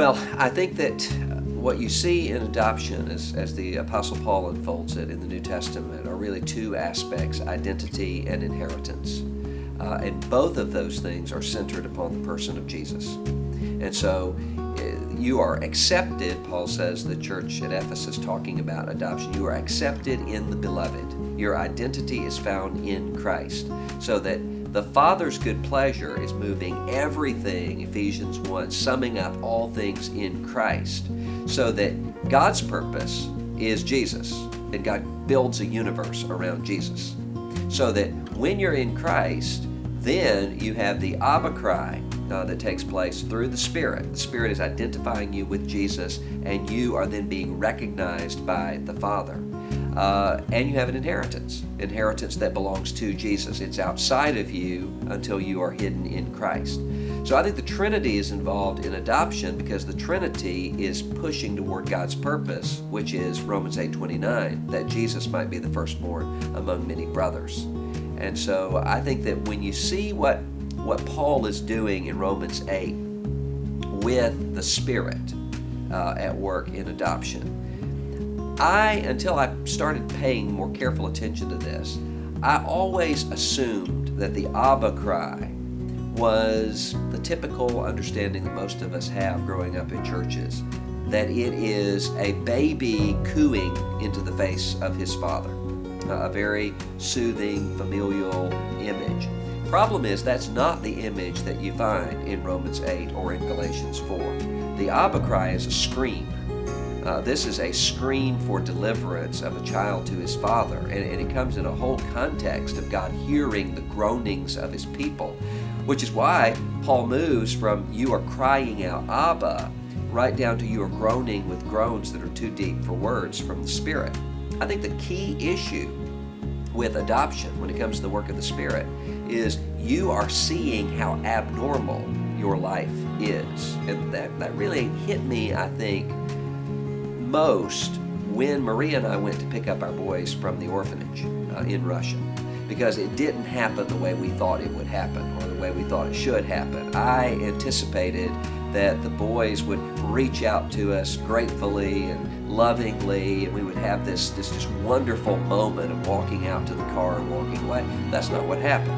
Well, I think that what you see in adoption, as the Apostle Paul unfolds it in the New Testament, are really two aspects: identity and inheritance. And both of those things are centered upon the person of Jesus. And so you are accepted, Paul says, the church at Ephesus, talking about adoption. You are accepted in the beloved. Your identity is found in Christ. So that the Father's good pleasure is moving everything, Ephesians 1, summing up all things in Christ. So that God's purpose is Jesus, and God builds a universe around Jesus. So that when you're in Christ, then you have the Abba cry that takes place through the Spirit. The Spirit is identifying you with Jesus, and you are then being recognized by the Father. And you have an inheritance that belongs to Jesus. It's outside of you until you are hidden in Christ. So I think the Trinity is involved in adoption because the Trinity is pushing toward God's purpose, which is Romans 8:29, that Jesus might be the firstborn among many brothers. And so I think that when you see what Paul is doing in Romans 8 with the Spirit at work in adoption, until I started paying more careful attention to this, I always assumed that the Abba cry was the typical understanding that most of us have growing up in churches, that it is a baby cooing into the face of his father, a very soothing, familial image. Problem is, that's not the image that you find in Romans 8 or in Galatians 4. The Abba cry is a scream. This is a scream for deliverance of a child to his father, and it comes in a whole context of God hearing the groanings of his people, which is why Paul moves from you are crying out Abba right down to you are groaning with groans that are too deep for words from the Spirit. I think the key issue with adoption when it comes to the work of the Spirit is you are seeing how abnormal your life is. And that really hit me, I think, most when Maria and I went to pick up our boys from the orphanage in Russia, because it didn't happen the way we thought it would happen or the way we thought it should happen. I anticipated that the boys would reach out to us gratefully and lovingly, and we would have this just wonderful moment of walking out to the car and walking away. That's not what happened.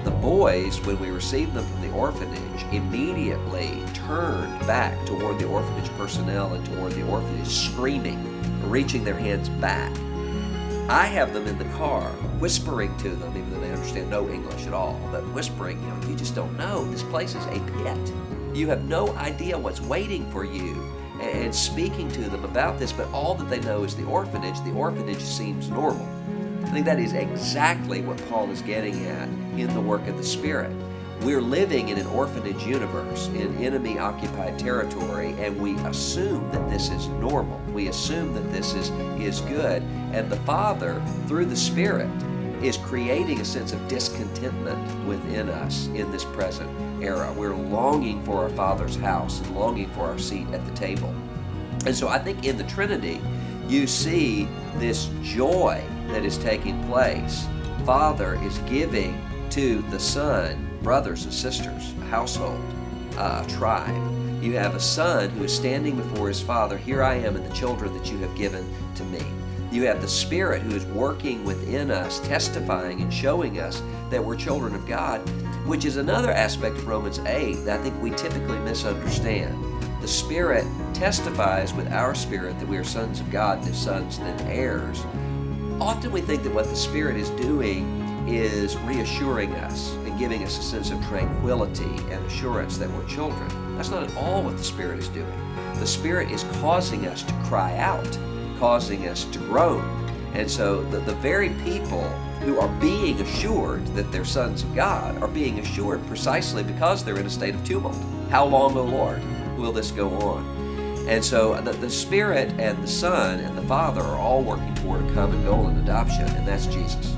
The boys, when we received them from the orphanage, immediately turned back toward the orphanage personnel and toward the orphanage, screaming, reaching their hands back. I have them in the car, whispering to them, even though they understand no English at all, but whispering, you just don't know. This place is a pit. You have no idea what's waiting for you. And speaking to them about this, but all that they know is the orphanage. The orphanage seems normal. I think that is exactly what Paul is getting at in the work of the Spirit. We're living in an orphanage universe, in enemy-occupied territory, and we assume that this is normal. We assume that this is good. And the Father, through the Spirit, is creating a sense of discontentment within us in this present era. We're longing for our Father's house and longing for our seat at the table. And so I think in the Trinity, you see this joy that is taking place. Father is giving to the Son brothers and sisters, a household, a tribe. You have a son who is standing before his Father, here I am and the children that you have given to me. You have the Spirit who is working within us, testifying and showing us that we're children of God, which is another aspect of Romans 8 that I think we typically misunderstand. The Spirit testifies with our spirit that we are sons of God, and if sons, then heirs. Often we think that what the Spirit is doing is reassuring us and giving us a sense of tranquility and assurance that we're children. That's not at all what the Spirit is doing. The Spirit is causing us to cry out, causing us to groan. And so the very people who are being assured that they're sons of God are being assured precisely because they're in a state of tumult. How long, O Lord, will this go on? And so the Spirit and the Son and the Father are all working toward a common goal in adoption, and that's Jesus.